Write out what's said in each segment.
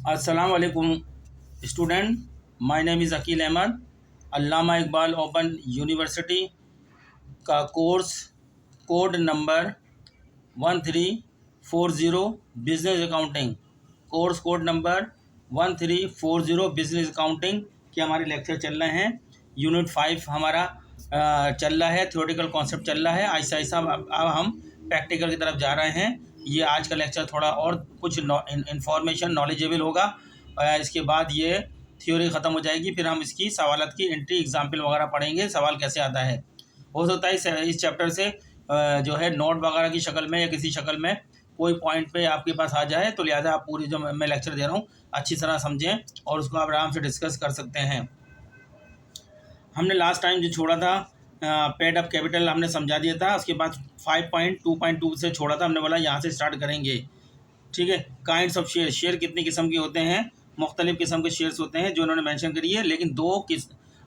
अस्सलाम वालेकुम student, my name is Aqeel Ahmed. Allama Iqbal open university का course code number 1340 business accounting, course code number 1340 business accounting के हमारे lecture चल रहे हैं। यूनिट 5 हमारा चल रहा है, थ्योरेटिकल कॉन्सेप्ट चल रहा है। ऐसा ऐसा अब हम प्रैक्टिकल की तरफ जा रहे हैं। ये आज का लेक्चर थोड़ा और कुछ इंफॉर्मेशन नॉलेजेबल होगा। इसके बाद ये थ्योरी ख़त्म हो जाएगी, फिर हम इसकी सवालत की एंट्री एग्जाम्पल वगैरह पढ़ेंगे, सवाल कैसे आता है। हो सकता है इस चैप्टर से जो है नोट वगैरह की शक्ल में या किसी शक्ल में कोई पॉइंट पे आपके पास आ जाए, तो लिहाजा आप पूरी जो मैं लेक्चर दे रहा हूँ अच्छी तरह समझें और उसको आप आराम से डिस्कस कर सकते हैं। हमने लास्ट टाइम जो छोड़ा था पेड अप कैपिटल हमने समझा दिया था। उसके बाद 5.2.2 से छोड़ा था, हमने बोला यहाँ से स्टार्ट करेंगे। ठीक है, काइंड्स ऑफ शेयर, शेयर कितनी किस्म के होते हैं, मुख्तलिफ़ किस्म के शेयर्स होते हैं जो उन्होंने मेंशन करी है। लेकिन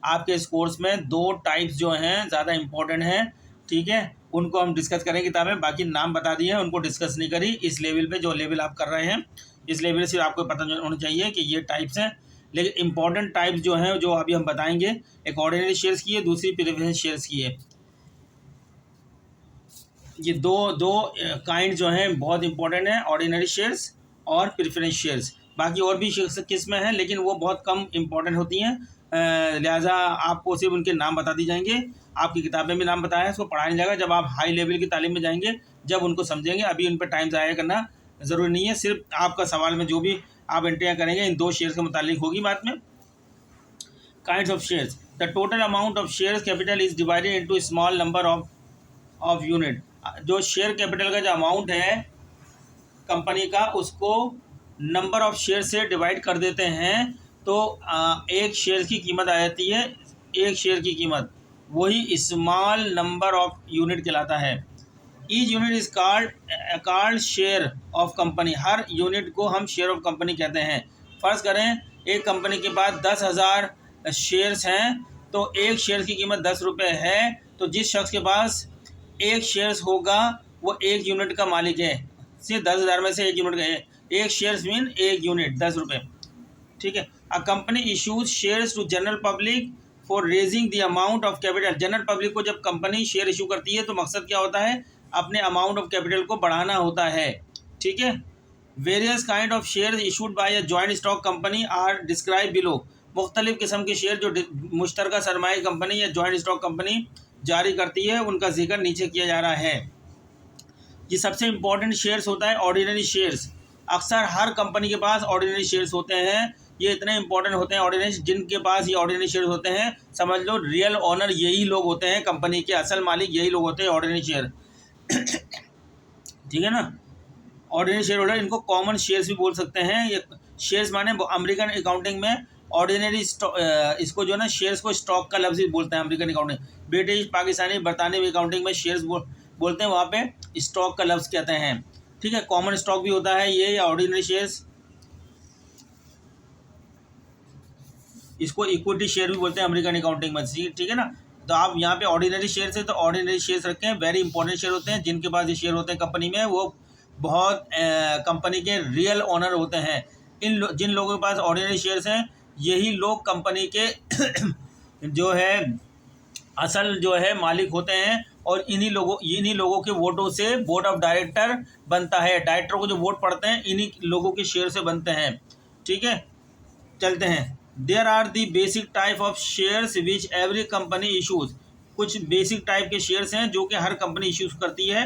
आपके इस कोर्स में दो टाइप्स जो हैं ज़्यादा इंपॉर्टेंट हैं। ठीक है, उनको हम डिस्कस करें किताबें, बाकी नाम बता दिए हैं, उनको डिस्कस नहीं करी। इस लेवल पे जो लेवल आप कर रहे हैं, इस लेवल से आपको पता होना चाहिए कि ये टाइप्स हैं। लेकिन इंपॉर्टेंट टाइप्स जो हैं जो अभी हम बताएंगे, एक ऑर्डिनरी शेयर्स की है, दूसरी प्रेफरेंस शेयर्स की है। ये दो काइंड जो हैं बहुत इंपॉर्टेंट हैं, ऑर्डिनरी शेयर्स और प्रेफरेंस शेयर्स। बाकी और भी किस्में हैं लेकिन वो बहुत कम इंपॉर्टेंट होती हैं, लिहाजा आपको सिर्फ उनके नाम बता दी जाएंगे। आपकी किताबें में नाम बताया है, उसको पढ़ाया नहीं जाएगा। जब आप हाई लेवल की तालीम में जाएंगे जब उनको समझेंगे, अभी उन पर टाइम ज़ाया करना ज़रूरी नहीं है। सिर्फ आपका सवाल में जो भी आप एंट्रियाँ करेंगे इन दो शेयर्स के मुतालिक होगी बात में। Kinds of shares, the total amount of shares capital is divided into small number of unit. जो शेयर कैपिटल का जो अमाउंट है कंपनी का, उसको नंबर ऑफ शेयर से डिवाइड कर देते हैं, तो एक शेयर की कीमत आ जाती है। एक शेयर की कीमत वही स्मॉल नंबर ऑफ यूनिट कहलाता है। Each unit is called share of company. Her unit को हम शेयर ऑफ कंपनी कहते हैं। फ़र्ज़ करें एक कंपनी के पास 10,000 शेयर्स हैं, तो एक शेयर की कीमत 10 रुपये है। तो जिस शख्स के पास एक शेयर्स होगा वो एक यूनिट का मालिक है। सिर्फ 10,000 में से एक यूनिट का है। एक शेयर्स मीन एक यूनिट, 10 रुपये। ठीक है, a company issues shares to general public for raising the amount of capital. General public को जब कंपनी शेयर इशू करती है तो मकसद क्या होता है, अपने अमाउंट ऑफ कैपिटल को बढ़ाना होता है। ठीक है, various kind of share issued by a joint stock company are describe below. मुख्तलिफ किस्म के शेयर जो मुश्तरका सरमाई कंपनी या जॉइंट स्टॉक कंपनी जारी करती है, उनका जिक्र नीचे किया जा रहा है। ये सबसे इम्पोर्टेंट शेयर्स होता है ऑर्डिनरी शेयर्स। अक्सर हर कंपनी के पास ऑर्डिनरी शेयर्स होते हैं। ये इतने इंपॉर्टेंट होते हैं ऑर्डिनरी, जिनके पास ये ऑर्डिनरी शेयर्स होते हैं, समझ लो रियल ओनर यही लोग होते हैं, कंपनी के असल मालिक यही लोग होते हैं, ऑर्डिनरी शेयर। ठीक है ना, ऑर्डिनरी शेयर होल्डर, इनको कॉमन शेयर्स भी बोल सकते हैं। ये शेयर्स माने अमेरिकन अकाउंटिंग में ऑर्डिनरी इसको जो है ना शेयर्स को स्टॉक का लफ्ज़ भी बोलते हैं अमेरिकन अकाउंटिंग। ब्रिटिश, पाकिस्तानी, बरतानवी अकाउंटिंग में शेयर्स बोलते हैं, वहाँ पे स्टॉक का लफ्ज़ कहते हैं। ठीक है, कॉमन स्टॉक भी होता है ये, या ऑर्डिनरी शेयर्स, इसको इक्विटी शेयर भी बोलते हैं अमेरिकन अकाउंटिंग में। ठीक है ना, तो आप यहाँ पे ऑर्डिनरी शेयर्स है तो ऑर्डिनरी शेयर्स रखें। वेरी इंपॉर्टेंट शेयर होते हैं, जिनके पास ये शेयर होते हैं कंपनी में, वो बहुत कंपनी के रियल ओनर होते हैं। जिन लोगों के पास ऑर्डिनरी शेयर्स हैं, यही लोग कंपनी के जो है असल जो है मालिक होते हैं, और इन्हीं लोगों के वोटों से बोर्ड ऑफ डायरेक्टर बनता है। डायरेक्टर को जो वोट पड़ते हैं इन्हीं लोगों के शेयर से बनते हैं। ठीक है, चलते हैं। There are the basic type of shares which every company issues. कुछ बेसिक टाइप के शेयर्स हैं जो कि हर कंपनी इशूज़ करती है।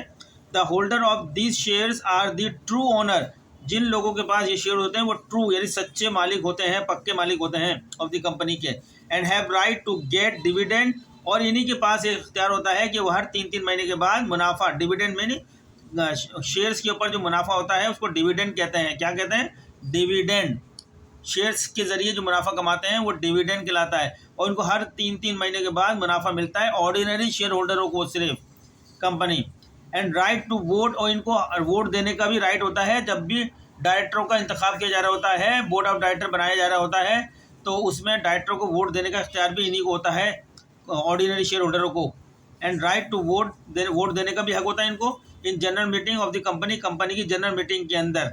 The holder of this shares are the true owner. जिन लोगों के पास ये शेयर होते हैं वो ट्रू यानी सच्चे मालिक होते हैं, पक्के मालिक होते हैं ऑफ द कंपनी के। And have right to get dividend, और इन्हीं के पास एक इख्तियार होता है कि वो हर 3-3 महीने के बाद मुनाफा, डिविडेंड में शेयर्स के ऊपर जो मुनाफा होता है उसको डिविडेंड कहते हैं। क्या कहते हैं? डिविडेंड। शेयर्स के ज़रिए जो मुनाफा कमाते हैं वो डिविडेंड कहलाता है, और उनको हर 3-3 महीने के बाद मुनाफा मिलता है ऑर्डिनरी शेयर होल्डरों को सिर्फ company. And right to vote, और इनको वोट देने का भी राइट होता है। जब भी डायरेक्टरों का इंतखाब किया जा रहा होता है, बोर्ड ऑफ डायरेक्टर बनाया जा रहा होता है, तो उसमें डायरेक्टरों को वोट देने का इख्तियार भी इन्हीं को होता है, ऑर्डिनरी शेयर होल्डरों को। एंड राइट टू वोट देने का भी हक होता है इनको in general meeting of the company, company की जनरल मीटिंग के अंदर।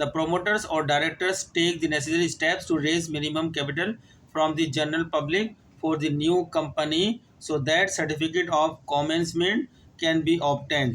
The promoters or directors take the necessary steps to raise minimum capital from the general public for the new company so that certificate of commencement can be obtained۔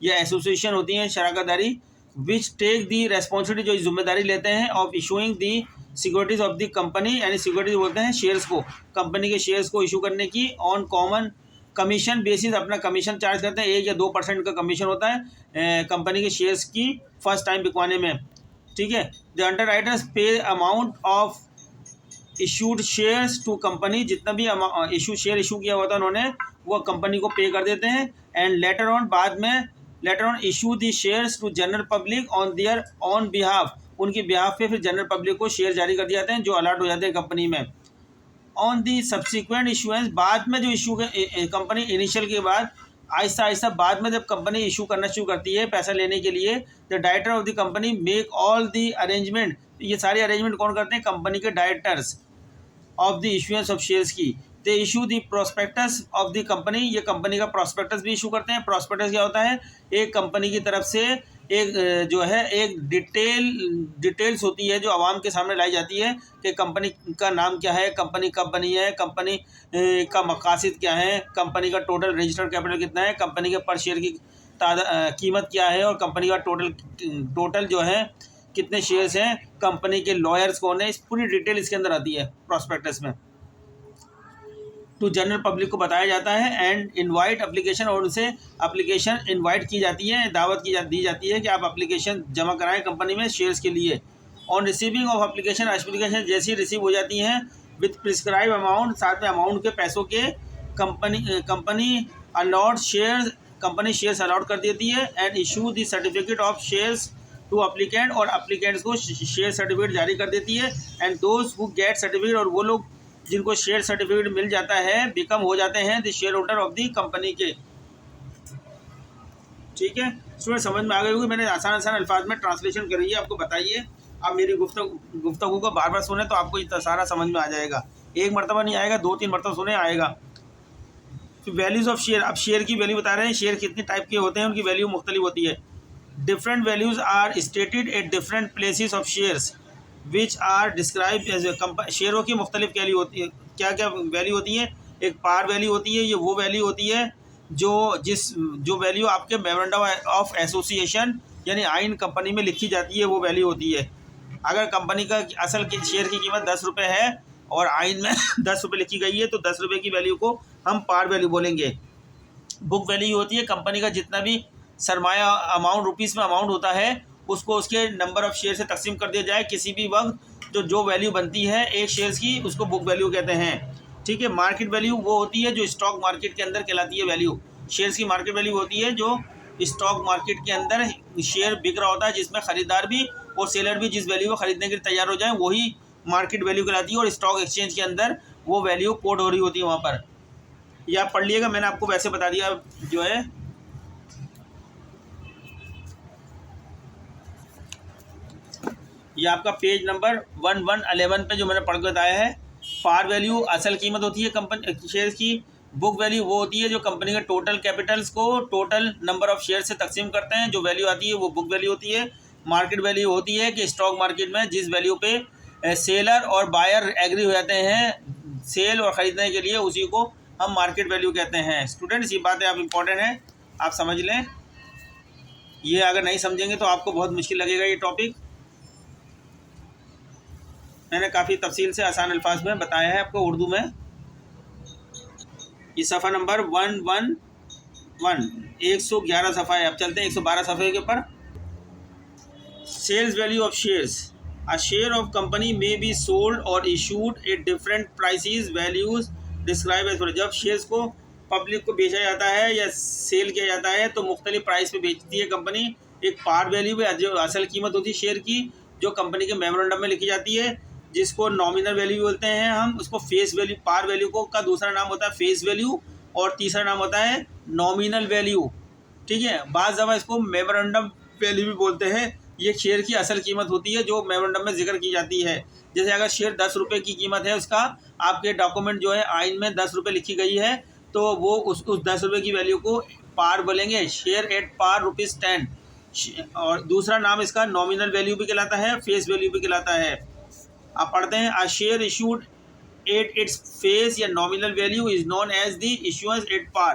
या association होती हैं शराकत दारी, which take the responsibility, जो जिम्मेदारी लेते हैं, of issuing the securities of the company, यानी securities बोलते हैं शेयर्स को, कंपनी के शेयर्स को इशू करने की, ऑन कॉमन कमीशन बेसिस, अपना कमीशन चार्ज करते हैं, 1 या 2% का कमीशन होता है कंपनी के शेयर्स की फर्स्ट टाइम बिकवाने में, ठीक है। The underwriters pay amount of issued shares to company, जितना भी शेयर इशू किया हुआ था उन्होंने, वो कंपनी को पे कर देते हैं। एंड लेटर ऑन, बाद में later on issue the shares to general public on their on behalf, उनकी बिहाफ पे फिर जनरल पब्लिक को शेयर जारी कर दिए जाते हैं जो अलॉट हो जाते हैं कंपनी में। ऑन दी सब्सिक्वेंट इशूएंस, बाद में जो इशू कंपनी इनिशियल के बाद आहिस्ता आहिस्ता बाद में जब कंपनी इशू करना शुरू करती है पैसा लेने के लिए, the director of the company make all the arrangement, ये सारे अरेंजमेंट कौन करते हैं? कंपनी के directors of the issuance of shares की। They issue the prospectus of the company, ये कंपनी का प्रोस्पेक्टस भी इशू करते हैं। प्रोस्पेक्टस क्या होता है? एक कंपनी की तरफ से एक जो है एक डिटेल्स होती है जो आवाम के सामने लाई जाती है कि कंपनी का नाम क्या है, कंपनी कब बनी है, कंपनी का मकासद क्या है, कंपनी का टोटल रजिस्टर्ड कैपिटल कितना है, कंपनी के पर शेयर की कीमत क्या है, और कंपनी का टोटल जो है कितने शेयर्स हैं, कंपनी के लॉयर्स कौन है, इस पूरी डिटेल इसके अंदर आती है प्रॉस्पेक्टस में। टू जनरल पब्लिक को बताया जाता है। एंड इनवाइट एप्लीकेशन, और उनसे एप्लीकेशन इनवाइट की जाती है, दावत दी जाती है कि आप एप्लीकेशन जमा कराएं कंपनी में शेयर्स के लिए। ऑन रिसीविंग ऑफ एप्लीकेशन जैसी रिसीव हो जाती हैं विथ प्रिस्क्राइब अमाउंट, साथ में अमाउंट के पैसों के company allot shares, company shares allot कर देती है। And issue the certificate of shares to applicant, और अप्लीकेंट्स को शेयर सर्टिफिकेट जारी कर देती है। And those who get certificate, और वो लोग जिनको शेयर सर्टिफिकेट मिल जाता है बिकम हो जाते हैं the share holder of the company के। ठीक है, स्टूडेंट समझ में आ गई होगी, मैंने आसान अल्फाज में ट्रांसलेशन करी है, आपको बताइए। आप मेरी गुफ्तगू को बार बार सुने तो आपको इतना सारा समझ में आ जाएगा, एक मरतबा नहीं आएगा, 2-3 मरतबा सुने आएगा। फिर वैल्यूज़ ऑफ शेयर, अब शेयर की वैल्यू बता रहे हैं, शेयर कितने टाइप के होते हैं, उनकी वैल्यू मुख्तलिफ होती है। Different values are stated at different places of shares which are describe as शेयरों की मुख्तलिफ वैल्यू होती है, क्या क्या वैल्यू होती है? एक पार वैल्यू होती है, ये वो वैल्यू होती है जो वैल्यू आपके मेमोरेंडम ऑफ एसोसिएशन यानी आइन कंपनी में लिखी जाती है, वो वैल्यू होती है। अगर कंपनी का असल की शेयर की कीमत 10 रुपये है और आइन में 10 रुपये लिखी गई है, तो 10 रुपये की वैल्यू को हम पार वैल्यू बोलेंगे। बुक वैल्यू होती है कंपनी का जितना भी सरमाया अमाउंट, रुपीज़ में अमाउंट होता है, उसको उसके नंबर ऑफ़ शेयर से तकसीम कर दिया जाए किसी भी वक्त, जो वैल्यू बनती है एक शेयर्स की, उसको बुक वैल्यू कहते हैं। ठीक है, मार्केट वैल्यू वो होती है जो स्टॉक मार्केट के अंदर कहलाती है वैल्यू। शेयर्स की मार्केट वैल्यू होती है जो स्टॉक मार्केट के अंदर शेयर बिक रहा होता है, जिसमें ख़रीदार भी और सेलर भी जिस वैल्यू को ख़रीदने के लिए तैयार हो जाए, वही मार्केट वैल्यू कहलाती है। और स्टॉक एक्सचेंज के अंदर वो वैल्यू कोड हो रही होती है वहाँ पर। ये आप पढ़ लिएगा, मैंने आपको वैसे बता दिया जो है। ये आपका पेज नंबर 1111 पे जो मैंने पढ़ के बताया है। पार वैल्यू असल कीमत होती है कंपनी शेयर्स की। बुक वैल्यू वो होती है जो कंपनी के टोटल कैपिटल्स को टोटल नंबर ऑफ शेयर से तकसीम करते हैं, जो वैल्यू आती है वो बुक वैल्यू होती है। मार्केट वैल्यू होती है कि स्टॉक मार्केट में जिस वैल्यू पे सेलर और बायर एग्री हो जाते हैं सेल और ख़रीदने के लिए, उसी को हम मार्केट वैल्यू कहते हैं। स्टूडेंट्स, ये बातें आप इम्पॉर्टेंट हैं, आप समझ लें। ये अगर नहीं समझेंगे तो आपको बहुत मुश्किल लगेगा ये टॉपिक। मैंने काफ़ी तफसील से आसान अल्फाज में बताया है आपको उर्दू में। ये सफ़ा नंबर 111 111 सफ़ा है। अब चलते हैं 112 सफ़े के ऊपर। Sales value of shares. A share of company may be sold और issued at different prices values describe as. जब शेयर्स को पब्लिक को बेचा जाता है या सेल किया जाता है तो मुख्तलिफ प्राइस पे बेचती है कंपनी। एक पार वैल्यू है जो असल कीमत होती है शेयर की, जो कंपनी के मेमोरेंडम में लिखी जाती है, जिसको नॉमिनल वैल्यू बोलते हैं हम। उसको फेस वैल्यू, पार वैल्यू को का दूसरा नाम होता है फेस वैल्यू और तीसरा नाम होता है नॉमिनल वैल्यू। ठीक है, बाज़ दफ़ा इसको मेमोरेंडम वैल्यू भी बोलते हैं। ये शेयर की असल कीमत होती है जो मेमोरेंडम में जिक्र की जाती है। जैसे अगर शेयर 10 रुपये की कीमत है, उसका आपके डॉक्यूमेंट जो है आइन में 10 रुपये लिखी गई है, तो वो उस 10 रुपये की वैल्यू को पार बोलेंगे, शेयर एट पार ₹10। और दूसरा नाम इसका नॉमिनल वैल्यू भी कहलाता है, फेस वैल्यू भी कहलाता है। आप पढ़ते हैं, a share issued at its face या nominal value is known as the issuance at par.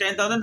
10,000.